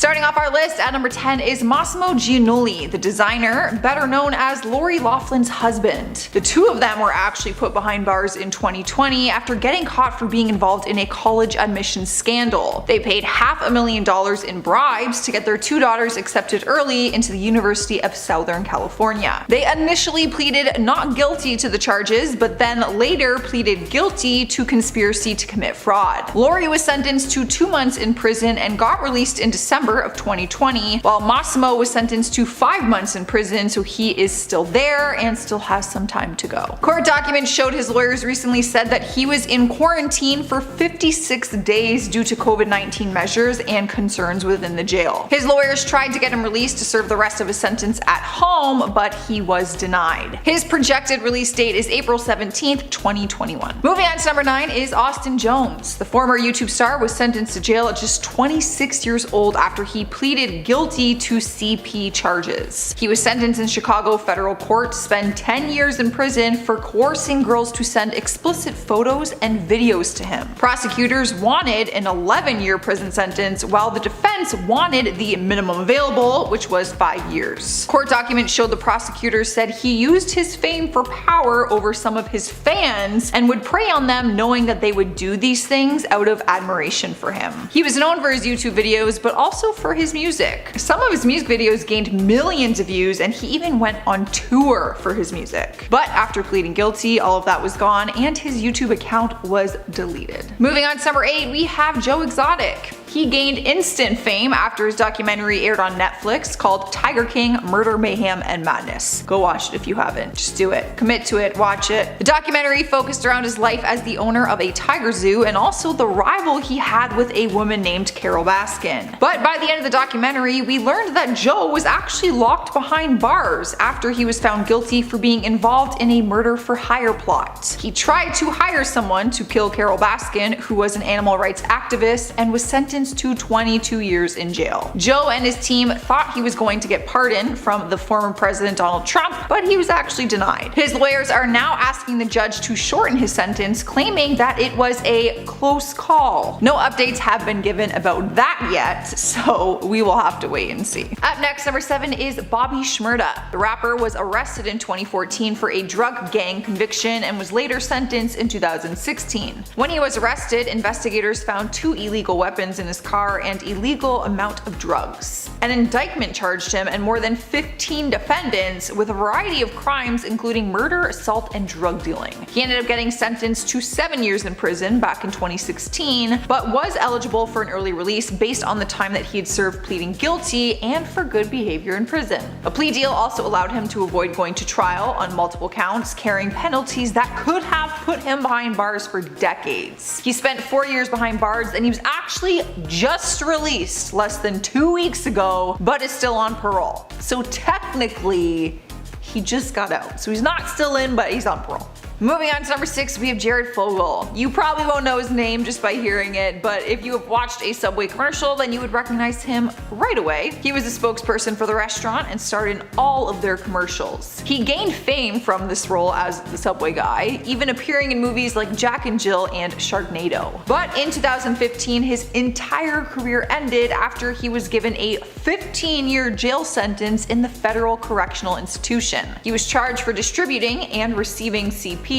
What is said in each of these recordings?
Starting off our list at number 10 is Mossiono Giannulli, the designer, better known as Lori Loughlin's husband. The two of them were actually put behind bars in 2020 after getting caught for being involved in a college admissions scandal. They paid $500,000 in bribes to get their two daughters accepted early into the University of Southern California. They initially pleaded not guilty to the charges, but then later pleaded guilty to conspiracy to commit fraud. Lori was sentenced to 2 months in prison and got released in December of 2020, while Mossiono was sentenced to 5 months in prison, so he is still there and still has some time to go. Court documents showed his lawyers recently said that he was in quarantine for 56 days due to COVID-19 measures and concerns within the jail. His lawyers tried to get him released to serve the rest of his sentence at home, but he was denied. His projected release date is April 17th, 2021. Moving on to number 9 is Austin Jones. The former YouTube star was sentenced to jail at just 26 years old after he pleaded guilty to CP charges. He was sentenced in Chicago federal court to spend 10 years in prison for coercing girls to send explicit photos and videos to him. Prosecutors wanted an 11-year prison sentence, while the defense wanted the minimum available, which was 5 years. Court documents showed the prosecutors said he used his fame for power over some of his fans and would prey on them, knowing that they would do these things out of admiration for him. He was known for his YouTube videos, but also for his music. Some of his music videos gained millions of views, and he even went on tour for his music. But after pleading guilty, all of that was gone and his YouTube account was deleted. Moving on to number 8, we have Joe Exotic. He gained instant fame after his documentary aired on Netflix called Tiger King: Murder, Mayhem, and Madness. Go watch it if you haven't. Just do it. Commit to it. Watch it. The documentary focused around his life as the owner of a tiger zoo and also the rival he had with a woman named Carole Baskin. But by the end of the documentary, we learned that Joe was actually locked behind bars after he was found guilty for being involved in a murder-for-hire plot. He tried to hire someone to kill Carole Baskin, who was an animal rights activist, and was sentenced to 22 years in jail. Joe and his team thought he was going to get pardoned from the former president Donald Trump, but he was actually denied. His lawyers are now asking the judge to shorten his sentence, claiming that it was a close call. No updates have been given about that yet, so we will have to wait and see. Up next, number 7 is Bobby Shmurda. The rapper was arrested in 2014 for a drug gang conviction and was later sentenced in 2016. When he was arrested, investigators found 2 illegal weapons in his car and illegal amount of drugs. An indictment charged him and more than 15 defendants with a variety of crimes including murder, assault, and drug dealing. He ended up getting sentenced to 7 years in prison back in 2016, but was eligible for an early release based on the time that he had served pleading guilty and for good behavior in prison. A plea deal also allowed him to avoid going to trial on multiple counts, carrying penalties that could have put him behind bars for decades. He spent 4 years behind bars and he was actually just released less than 2 weeks ago, but is still on parole. So technically, he just got out. So he's not still in, but he's on parole. Moving on to number 6, we have Jared Fogle. You probably won't know his name just by hearing it, but if you have watched a Subway commercial, then you would recognize him right away. He was a spokesperson for the restaurant and starred in all of their commercials. He gained fame from this role as the Subway guy, even appearing in movies like Jack and Jill and Sharknado. But in 2015, his entire career ended after he was given a 15-year jail sentence in the Federal Correctional Institution. He was charged for distributing and receiving CP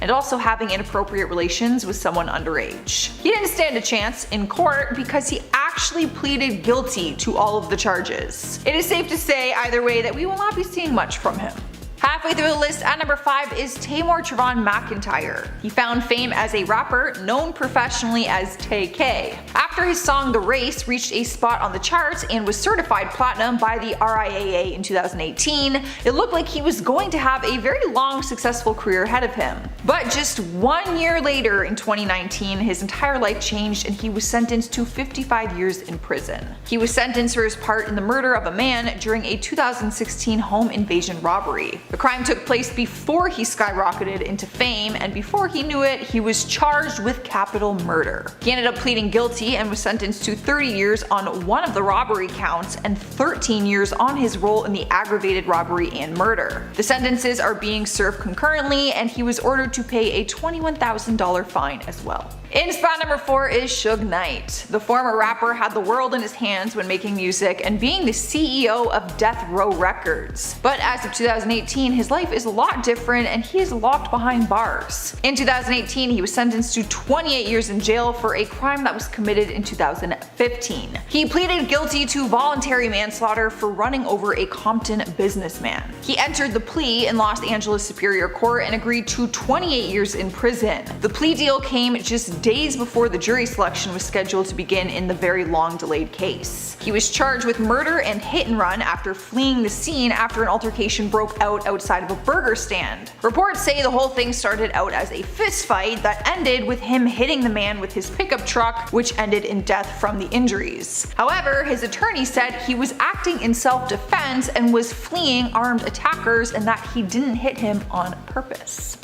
and also having inappropriate relations with someone underage. He didn't stand a chance in court because he actually pleaded guilty to all of the charges. It is safe to say either way that we will not be seeing much from him. Halfway through the list at number 5 is Tamor Trevon McIntyre. He found fame as a rapper known professionally as Tay K. After his song The Race reached a spot on the charts and was certified platinum by the RIAA in 2018, it looked like he was going to have a very long, successful career ahead of him. But just 1 year later, in 2019, his entire life changed and he was sentenced to 55 years in prison. He was sentenced for his part in the murder of a man during a 2016 home invasion robbery. The crime took place before he skyrocketed into fame, and before he knew it, he was charged with capital murder. He ended up pleading guilty and was sentenced to 30 years on one of the robbery counts and 13 years on his role in the aggravated robbery and murder. The sentences are being served concurrently, and he was ordered to pay a $21,000 fine as well. In spot number 4 is Suge Knight. The former rapper had the world in his hands when making music and being the CEO of Death Row Records. But as of 2018, his life is a lot different and he is locked behind bars. In 2018, he was sentenced to 28 years in jail for a crime that was committed in 2015. He pleaded guilty to voluntary manslaughter for running over a Compton businessman. He entered the plea in Los Angeles Superior Court and agreed to 28 years in prison. The plea deal came just days before the jury selection was scheduled to begin in the very long delayed case. He was charged with murder and hit and run after fleeing the scene after an altercation broke out outside of a burger stand. Reports say the whole thing started out as a fist fight that ended with him hitting the man with his pickup truck, which ended in death from the injuries. However, his attorney said he was acting in self-defense and was fleeing armed attackers and that he didn't hit him on purpose.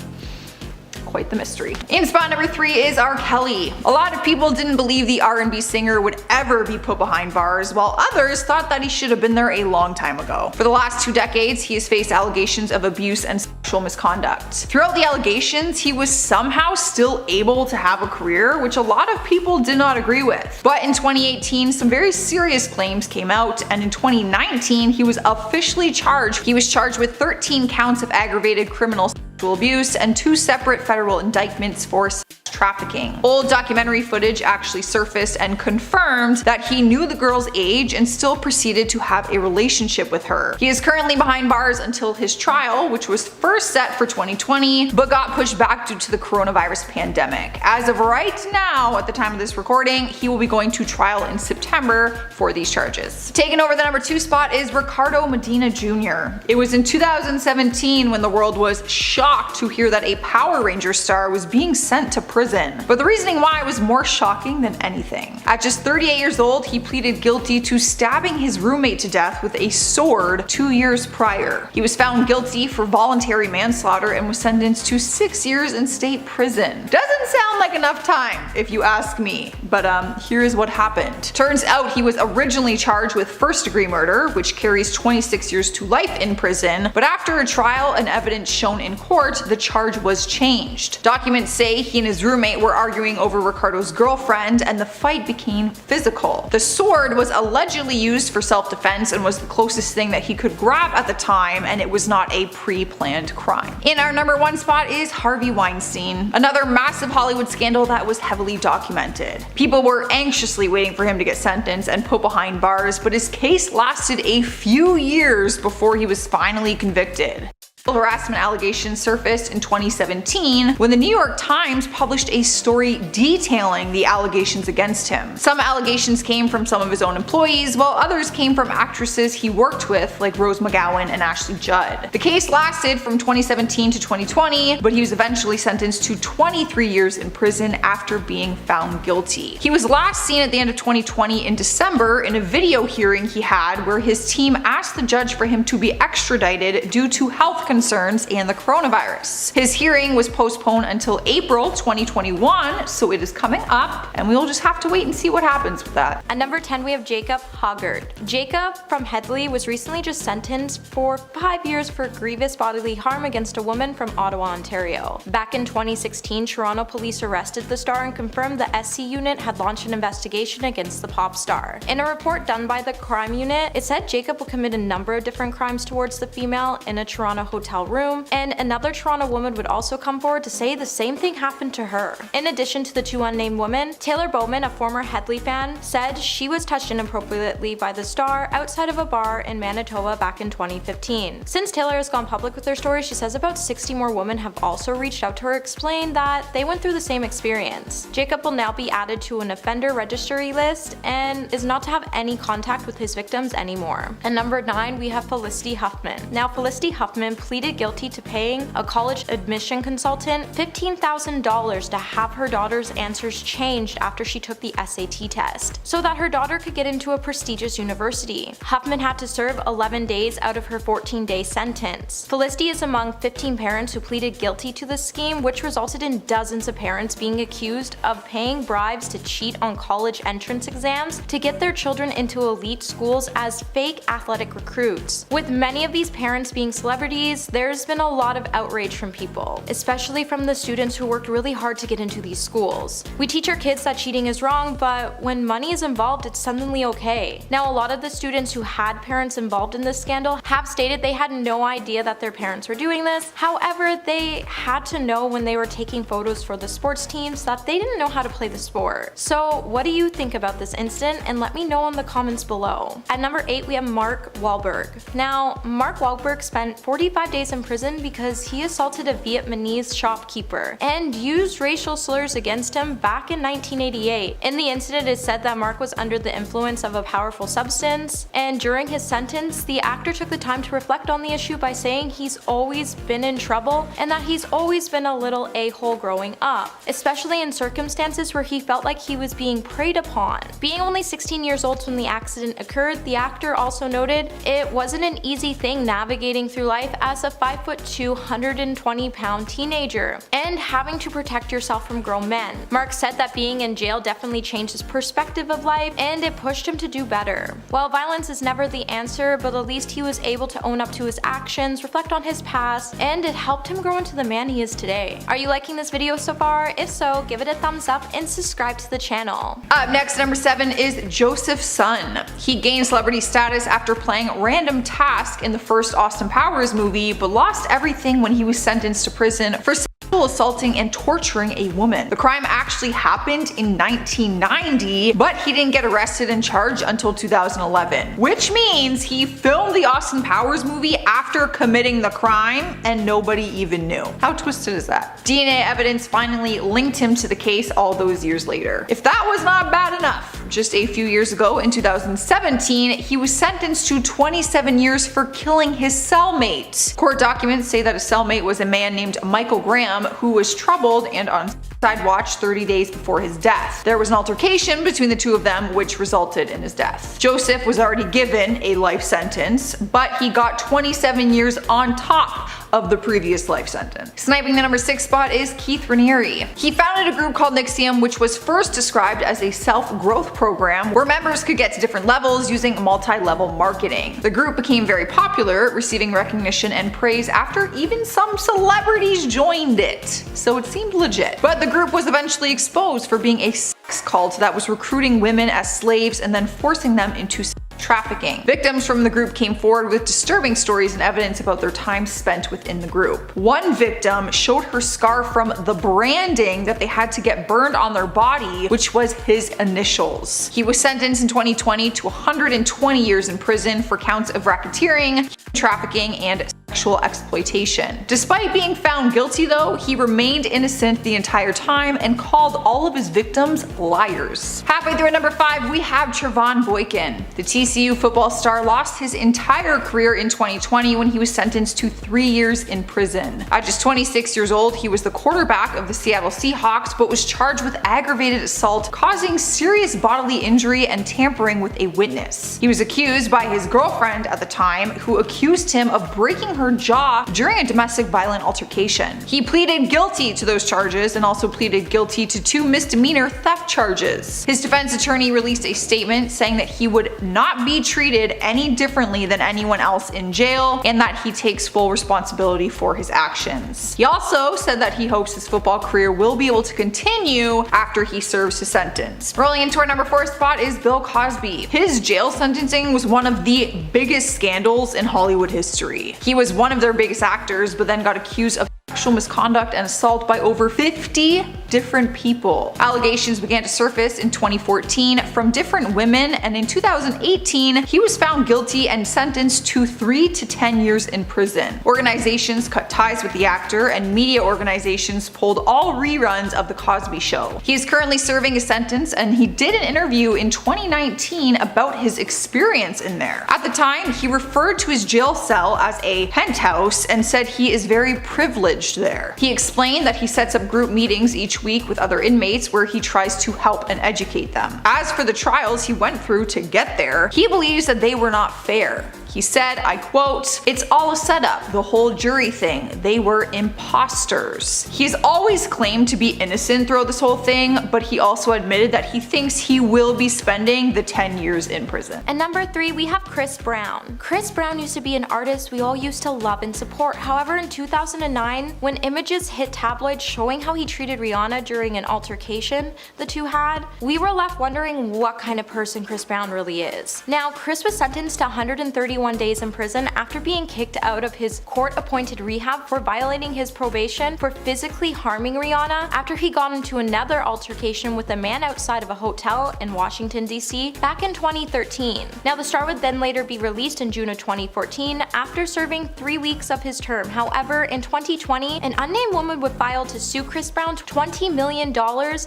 Quite the mystery. In spot number 3 is R. Kelly. A lot of people didn't believe the R&B singer would ever be put behind bars, while others thought that he should have been there a long time ago. For the last 2 decades, he has faced allegations of abuse and sexual misconduct. Throughout the allegations, he was somehow still able to have a career, which a lot of people did not agree with. But in 2018, some very serious claims came out, and in 2019, he was officially charged. He was charged with 13 counts of aggravated criminal sexual abuse and 2 separate federal indictments for trafficking. Old documentary footage actually surfaced and confirmed that he knew the girl's age and still proceeded to have a relationship with her. He is currently behind bars until his trial, which was first set for 2020 but got pushed back due to the coronavirus pandemic. As of right now, at the time of this recording, he will be going to trial in September for these charges. Taking over the number 2 spot is Ricardo Medina Jr. It was in 2017 when the world was shocked to hear that a Power Ranger star was being sent to prison. But the reasoning why was more shocking than anything. At just 38 years old, he pleaded guilty to stabbing his roommate to death with a sword 2 years prior. He was found guilty for voluntary manslaughter and was sentenced to 6 years in state prison. Doesn't sound like enough time, if you ask me, but here is what happened. Turns out he was originally charged with first-degree murder, which carries 26 years to life in prison, but after a trial and evidence shown in court, the charge was changed. Documents say he and his roommate were arguing over Ricardo's girlfriend and the fight became physical. The sword was allegedly used for self-defense and was the closest thing that he could grab at the time, and it was not a pre-planned crime. In our number 1 spot is Harvey Weinstein, another massive Hollywood scandal that was heavily documented. People were anxiously waiting for him to get sentenced and put behind bars, but his case lasted a few years before he was finally convicted. Harassment allegations surfaced in 2017 when the New York Times published a story detailing the allegations against him. Some allegations came from some of his own employees, while others came from actresses he worked with like Rose McGowan and Ashley Judd. The case lasted from 2017 to 2020, but he was eventually sentenced to 23 years in prison after being found guilty. He was last seen at the end of 2020 in December in a video hearing he had where his team asked the judge for him to be extradited due to health concerns and the coronavirus. His hearing was postponed until April 2021, so it is coming up, and we'll just have to wait and see what happens with that. At number 10, we have Jacob Hurd. Jacob from Headley was recently just sentenced for 5 years for grievous bodily harm against a woman from Ottawa, Ontario. Back in 2016, Toronto police arrested the star and confirmed the SC unit had launched an investigation against the pop star. In a report done by the crime unit, it said Jacob will commit a number of different crimes towards the female in a Toronto hotel room, and another Toronto woman would also come forward to say the same thing happened to her. In addition to the 2 unnamed women, Taylor Bowman, a former Headley fan, said she was touched inappropriately by the star outside of a bar in Manitoba back in 2015. Since Taylor has gone public with her story, she says about 60 more women have also reached out to her explain that they went through the same experience. Jacob will now be added to an offender registry list and is not to have any contact with his victims anymore. At number 9, we have Felicity Huffman. Now, Felicity Huffman pleaded guilty to paying a college admission consultant $15,000 to have her daughter's answers changed after she took the SAT test, so that her daughter could get into a prestigious university. Huffman had to serve 11 days out of her 14-day sentence. Felicity is among 15 parents who pleaded guilty to this scheme, which resulted in dozens of parents being accused of paying bribes to cheat on college entrance exams to get their children into elite schools as fake athletic recruits. With many of these parents being celebrities, days, there's been a lot of outrage from people, especially from the students who worked really hard to get into these schools. We teach our kids that cheating is wrong, but when money is involved, it's suddenly okay. Now, a lot of the students who had parents involved in this scandal have stated they had no idea that their parents were doing this. However, they had to know when they were taking photos for the sports teams that they didn't know how to play the sport. So what do you think about this incident, and let me know in the comments below. At number 8, we have Mark Wahlberg. Now, Mark Wahlberg spent 45 days in prison because he assaulted a Vietnamese shopkeeper and used racial slurs against him back in 1988. In the incident, it said that Mark was under the influence of a powerful substance, and during his sentence, the actor took the time to reflect on the issue by saying he's always been in trouble and that he's always been a little a-hole growing up, especially in circumstances where he felt like he was being preyed upon. Being only 16 years old when the accident occurred, the actor also noted it wasn't an easy thing navigating through life as a 5'2", 120-pound teenager and having to protect yourself from grown men. Mark said that being in jail definitely changed his perspective of life and it pushed him to do better. While violence is never the answer, but at least he was able to own up to his actions, reflect on his past, and it helped him grow into the man he is today. Are you liking this video so far? If so, give it a thumbs up and subscribe to the channel. Up next, number 7 is Joseph's son. He gained celebrity status after playing random task in the first Austin Powers movie, but lost everything when he was sentenced to prison for assaulting and torturing a woman. The crime actually happened in 1990, but he didn't get arrested and charged until 2011, which means he filmed the Austin Powers movie after committing the crime and nobody even knew. How twisted is that? DNA evidence finally linked him to the case all those years later. If that was not bad enough, just a few years ago in 2017, he was sentenced to 27 years for killing his cellmate. Court documents say that a cellmate was a man named Michael Graham who was troubled and on suicide watch 30 days before his death. There was an altercation between the two of them which resulted in his death. Joseph was already given a life sentence, but he got 27 years on top of the previous life sentence. Sniping the number 6 spot is Keith Raniere. He founded a group called Nixium, which was first described as a self-growth program where members could get to different levels using multi-level marketing. The group became very popular, receiving recognition and praise after even some celebrities joined it. So it seemed legit. But the group was eventually exposed for being a sex cult that was recruiting women as slaves and then forcing them into trafficking. Victims from the group came forward with disturbing stories and evidence about their time spent within the group. One victim showed her scar from the branding that they had to get burned on their body, which was his initials. He was sentenced in 2020 to 120 years in prison for counts of racketeering, trafficking, and sexual exploitation. Despite being found guilty though, he remained innocent the entire time and called all of his victims liars. Halfway through at number 5, we have Trevon Boykin. The TCU football star lost his entire career in 2020 when he was sentenced to 3 years in prison. At just 26 years old, he was the quarterback of the Seattle Seahawks, but was charged with aggravated assault, causing serious bodily injury and tampering with a witness. He was accused by his girlfriend at the time, who accused him of breaking her jaw during a domestic violent altercation. He pleaded guilty to those charges and also pleaded guilty to 2 misdemeanor theft charges. His defense attorney released a statement saying that he would not be treated any differently than anyone else in jail and that he takes full responsibility for his actions. He also said that he hopes his football career will be able to continue after he serves his sentence. Rolling into our number 4 spot is Bill Cosby. His jail sentencing was one of the biggest scandals in Hollywood history. He was one of their biggest actors, but then got accused of sexual misconduct and assault by over 50 different people. Allegations began to surface in 2014 from different women, and in 2018 he was found guilty and sentenced to 3 to 10 years in prison. Organizations cut ties with the actor, and media organizations pulled all reruns of The Cosby Show. He is currently serving a sentence, and he did an interview in 2019 about his experience in there. At the time, he referred to his jail cell as a penthouse and said he is very privileged there. He explained that he sets up group meetings each week with other inmates where he tries to help and educate them. As for the trials he went through to get there, he believes that they were not fair. He said, I quote, "It's all a setup, the whole jury thing. They were imposters." He's always claimed to be innocent throughout this whole thing, but he also admitted that he thinks he will be spending the 10 years in prison. And number 3, we have Chris Brown. Chris Brown used to be an artist we all used to love and support. However, in 2009, when images hit tabloids showing how he treated Rihanna during an altercation the two had, we were left wondering what kind of person Chris Brown really is. Now, Chris was sentenced to 131 days in prison after being kicked out of his court-appointed rehab for violating his probation for physically harming Rihanna after he got into another altercation with a man outside of a hotel in Washington, D.C. back in 2013. Now, the star would then later be released in June of 2014 after serving 3 weeks of his term. However, in 2020, an unnamed woman would file to sue Chris Brown $20 million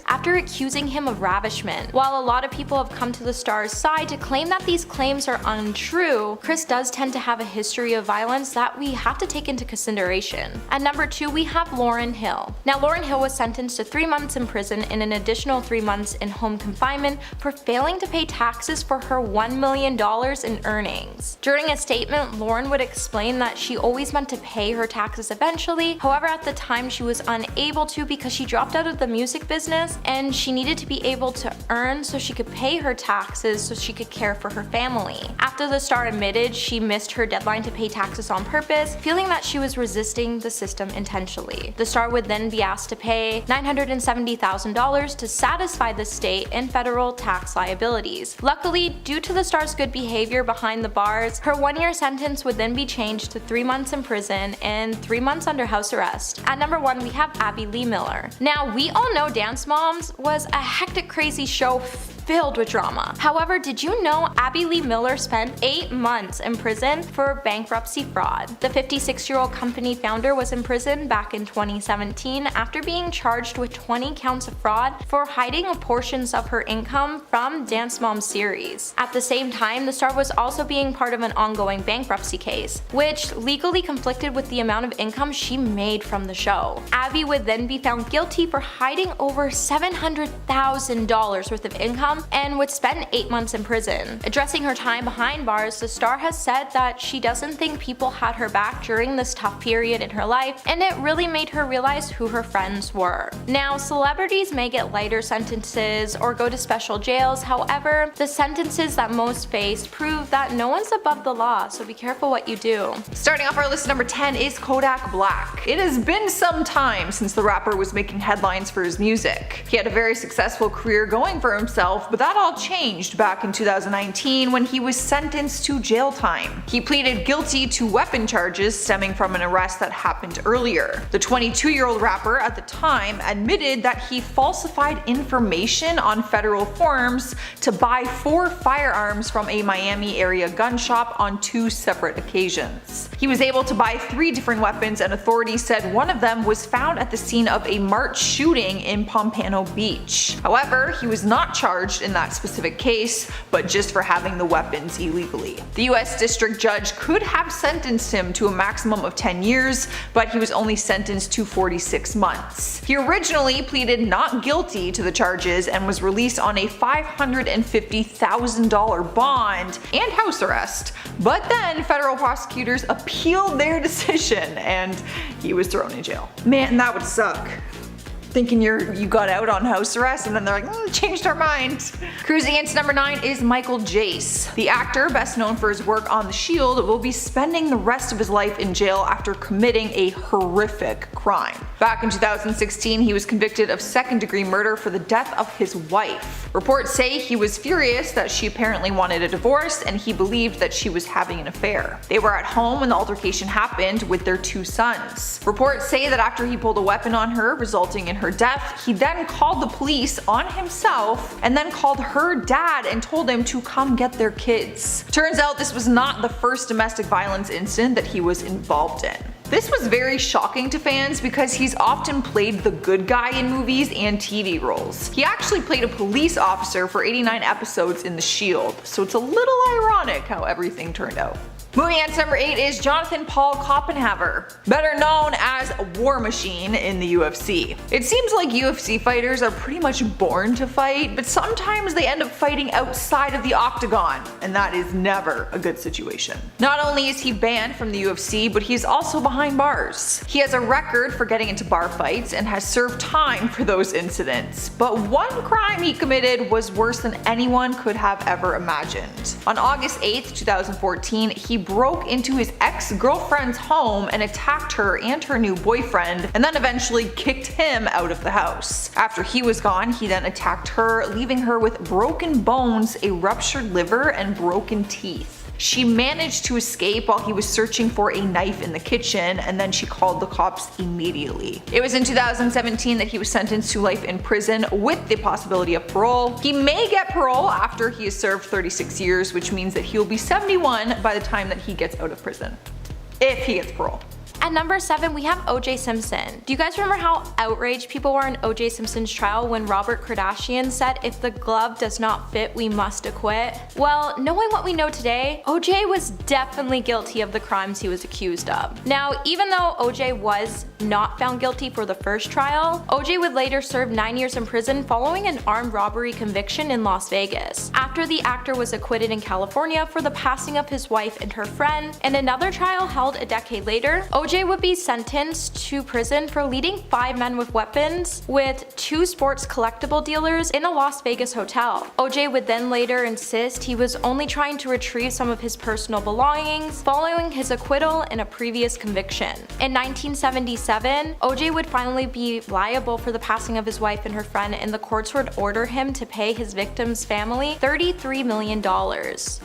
after accusing him of ravishment. While a lot of people have come to the star's side to claim that these claims are untrue, Chris does tend to have a history of violence that we have to take into consideration. At number 2, we have Lauryn Hill. Now, Lauryn Hill was sentenced to 3 months in prison and an additional 3 months in home confinement for failing to pay taxes for her $1 million in earnings. During a statement, Lauryn would explain that she always meant to pay her taxes eventually. However, at the time she was unable to because she dropped out of the music business and she needed to be able to earn so she could pay her taxes so she could care for her family. After the star admitted she missed her deadline to pay taxes on purpose, feeling that she was resisting the system intentionally. The star would then be asked to pay $970,000 to satisfy the state and federal tax liabilities. Luckily, due to the star's good behavior behind the bars, her 1-year sentence would then be changed to 3 months in prison and 3 months under house arrest. At number 1, we have Abby Lee Miller. Now, we all know Dance Moms was a hectic, crazy show filled with drama. However, did you know Abby Lee Miller spent 8 months in prison for bankruptcy fraud? The 56-year-old company founder was in prison back in 2017 after being charged with 20 counts of fraud for hiding portions of her income from Dance Moms series. At the same time, the star was also being part of an ongoing bankruptcy case, which legally conflicted with the amount of income she made from the show. Abby would then be found guilty for hiding over $700,000 worth of income and would spend 8 months in prison. Addressing her time behind bars, the star has said that she doesn't think people had her back during this tough period in her life, and it really made her realize who her friends were. Now, celebrities may get lighter sentences or go to special jails. However, the sentences that most faced prove that no one's above the law, so be careful what you do. Starting off our list, number 10 is Kodak Black. It has been some time since the rapper was making headlines for his music. He had a very successful career going for himself, but that all changed back in 2019 when he was sentenced to jail time. He pleaded guilty to weapon charges stemming from an arrest that happened earlier. The 22-year-old rapper at the time admitted that he falsified information on federal forms to buy 4 firearms from a Miami area gun shop on 2 separate occasions. He was able to buy 3 different weapons, and authorities said one of them was found at the scene of a March shooting in Pompano Beach. However, he was not charged in that specific case, but just for having the weapons illegally. The US District Judge could have sentenced him to a maximum of 10 years, but he was only sentenced to 46 months. He originally pleaded not guilty to the charges and was released on a $550,000 bond and house arrest, but then federal prosecutors appealed their decision and he was thrown in jail. Man, that would suck. Thinking you got out on house arrest and then they're like, changed our mind. Cruising into number 9 is Michael Jace. The actor, best known for his work on The Shield, will be spending the rest of his life in jail after committing a horrific crime. Back in 2016, he was convicted of second-degree murder for the death of his wife. Reports say he was furious that she apparently wanted a divorce and he believed that she was having an affair. They were at home when the altercation happened with their 2 sons. Reports say that after he pulled a weapon on her, resulting in her death, he then called the police on himself and then called her dad and told him to come get their kids. Turns out this was not the first domestic violence incident that he was involved in. This was very shocking to fans because he's often played the good guy in movies and TV roles. He actually played a police officer for 89 episodes in The Shield, so it's a little ironic how everything turned out. Moving on to number 8 is Jonathan Paul Koppenhaver, better known as War Machine in the UFC. It seems like UFC fighters are pretty much born to fight, but sometimes they end up fighting outside of the octagon, and that is never a good situation. Not only is he banned from the UFC, but he's also behind bars. He has a record for getting into bar fights and has served time for those incidents, but one crime he committed was worse than anyone could have ever imagined. On August 8th, 2014, he broke into his ex-girlfriend's home and attacked her and her new boyfriend, and then eventually kicked him out of the house. After he was gone, he then attacked her, leaving her with broken bones, a ruptured liver, and broken teeth. She managed to escape while he was searching for a knife in the kitchen, and then she called the cops immediately. It was in 2017 that he was sentenced to life in prison with the possibility of parole. He may get parole after he has served 36 years, which means that he'll be 71 by the time that he gets out of prison. If he gets parole. At number 7, we have O.J. Simpson. Do you guys remember how outraged people were in O.J. Simpson's trial when Robert Kardashian said, "If the glove does not fit, we must acquit"? Well, knowing what we know today, O.J. was definitely guilty of the crimes he was accused of. Now, even though O.J. was not found guilty for the first trial, O.J. would later serve 9 years in prison following an armed robbery conviction in Las Vegas, after the actor was acquitted in California for the passing of his wife and her friend. In another trial held a decade later, O.J. would be sentenced to prison for leading 5 men with weapons with 2 sports collectible dealers in a Las Vegas hotel. O.J. would then later insist he was only trying to retrieve some of his personal belongings following his acquittal in a previous conviction. In 1977, O.J. would finally be liable for the passing of his wife and her friend, and the courts would order him to pay his victim's family $33 million.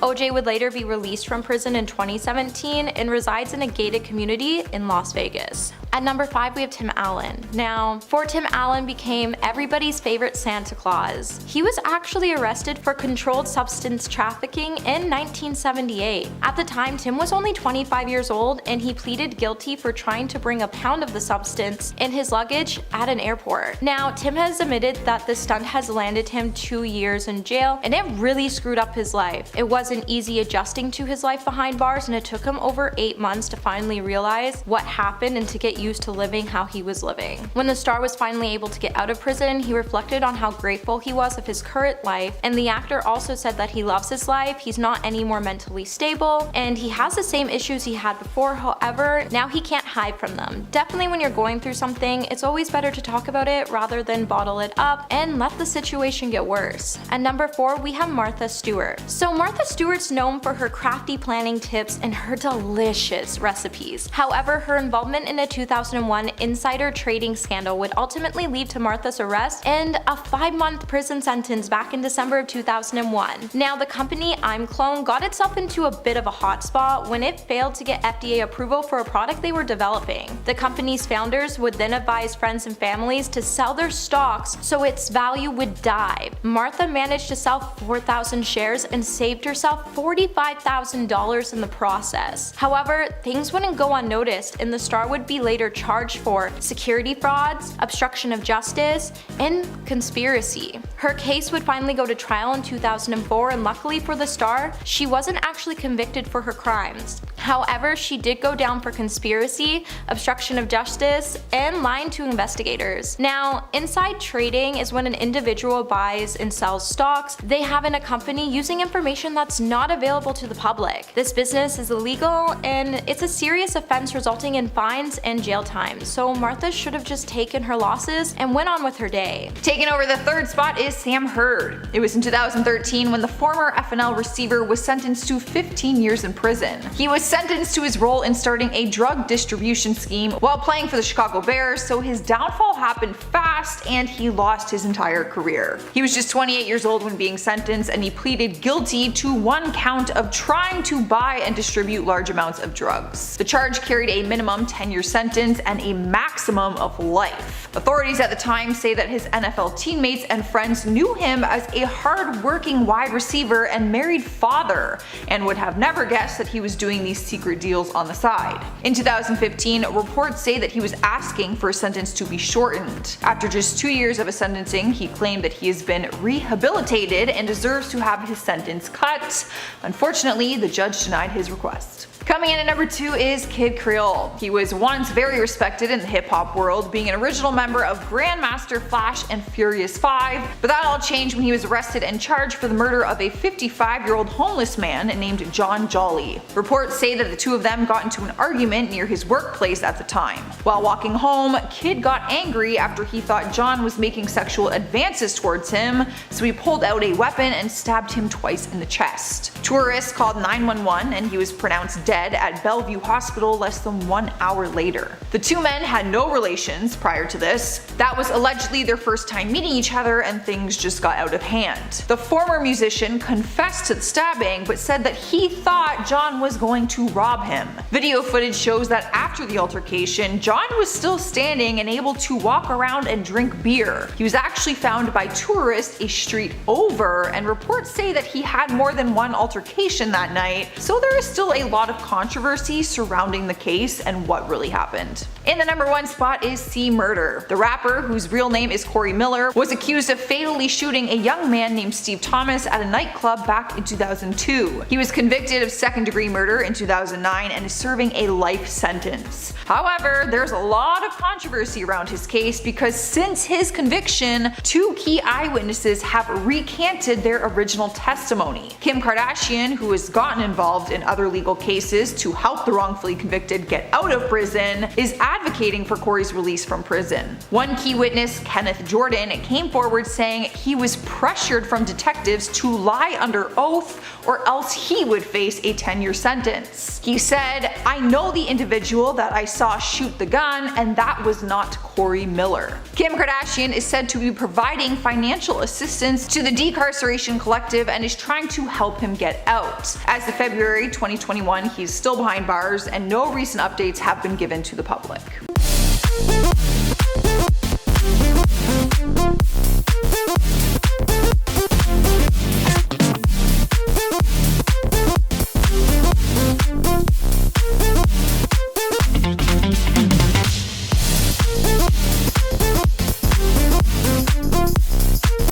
O.J. would later be released from prison in 2017 and resides in a gated community in Las Vegas. At number 5, we have Tim Allen. Now, before Tim Allen became everybody's favorite Santa Claus, he was actually arrested for controlled substance trafficking in 1978. At the time, Tim was only 25 years old, and he pleaded guilty for trying to bring a pound of the substance in his luggage at an airport. Now, Tim has admitted that this stunt has landed him 2 years in jail, and it really screwed up his life. It wasn't easy adjusting to his life behind bars, and it took him over 8 months to finally realize what happened and to get used to living how he was living. When the star was finally able to get out of prison, he reflected on how grateful he was of his current life, and the actor also said that he loves his life, he's not any more mentally stable, and he has the same issues he had before. However, now he can't hide from them. Definitely when you're going through something, it's always better to talk about it rather than bottle it up and let the situation get worse. At number 4, we have Martha Stewart. So Martha Stewart's known for her crafty planning tips and her delicious recipes. However, her involvement in a 2001 insider trading scandal would ultimately lead to Martha's arrest and a 5-month prison sentence back in December of 2001. Now, the company ImClone got itself into a bit of a hot spot when it failed to get FDA approval for a product they were developing. The company's founders would then advise friends and families to sell their stocks so its value would dive. Martha managed to sell 4,000 shares and saved herself $45,000 in the process. However, things wouldn't go unnoticed, and the star would be later charged for security frauds, obstruction of justice, and conspiracy. Her case would finally go to trial in 2004, and luckily for the star, she wasn't actually convicted for her crimes. However, she did go down for conspiracy, obstruction of justice, and lying to investigators. Now, inside trading is when an individual buys and sells stocks they have in a company using information that's not available to the public. This business is illegal, and it's a serious offense resulting in fines and jail time, so Martha should have just taken her losses and went on with her day. Taking over the 3rd spot is Sam Hurd. It was in 2013 when the former FNL receiver was sentenced to 15 years in prison. He was sentenced to his role in starting a drug distribution scheme while playing for the Chicago Bears, so his downfall happened fast and he lost his entire career. He was just 28 years old when being sentenced, and he pleaded guilty to 1 count of trying to buy and distribute large amounts of drugs. The charge carried a minimum 10-year sentence, sentence and a maximum of life. Authorities at the time say that his NFL teammates and friends knew him as a hard-working wide receiver and married father, and would have never guessed that he was doing these secret deals on the side. In 2015, reports say that he was asking for a sentence to be shortened. After just 2 years of a sentencing, he claimed that he has been rehabilitated and deserves to have his sentence cut. Unfortunately, the judge denied his request. Coming in at number 2 is Kid Creole. He was once very respected in the hip-hop world, being an original member of Grandmaster Flash and Furious 5, but that all changed when he was arrested and charged for the murder of a 55-year-old homeless man named John Jolly. Reports say that the two of them got into an argument near his workplace at the time. While walking home, Kid got angry after he thought John was making sexual advances towards him, so he pulled out a weapon and stabbed him twice in the chest. Tourists called 911 and he was pronounced dead at Bellevue Hospital less than 1 hour later. The two men had no relations prior to this. That was allegedly their first time meeting each other, and things just got out of hand. The former musician confessed to the stabbing, but said that he thought John was going to rob him. Video footage shows that after the altercation, John was still standing and able to walk around and drink beer. He was actually found by tourists a street over, and reports say that he had more than one altercation that night, so there is still a lot of controversy surrounding the case and what really happened. In the number 1 spot is C Murder. The rapper, whose real name is Corey Miller, was accused of fatally shooting a young man named Steve Thomas at a nightclub back in 2002. He was convicted of 2nd-degree murder in 2009 and is serving a life sentence. However, there's a lot of controversy around his case because since his conviction, 2 key eyewitnesses have recanted their original testimony. Kim Kardashian, who has gotten involved in other legal cases to help the wrongfully convicted get out of prison, is advocating for Corey's release from prison. One key witness, Kenneth Jordan, came forward saying he was pressured from detectives to lie under oath or else he would face a 10-year sentence. He said, "I know the individual that I saw shoot the gun, and that was not Corey Miller." Kim Kardashian is said to be providing financial assistance to the Decarceration Collective and is trying to help him get out. As of February 2021, he's still behind bars and no recent updates have been given to the public.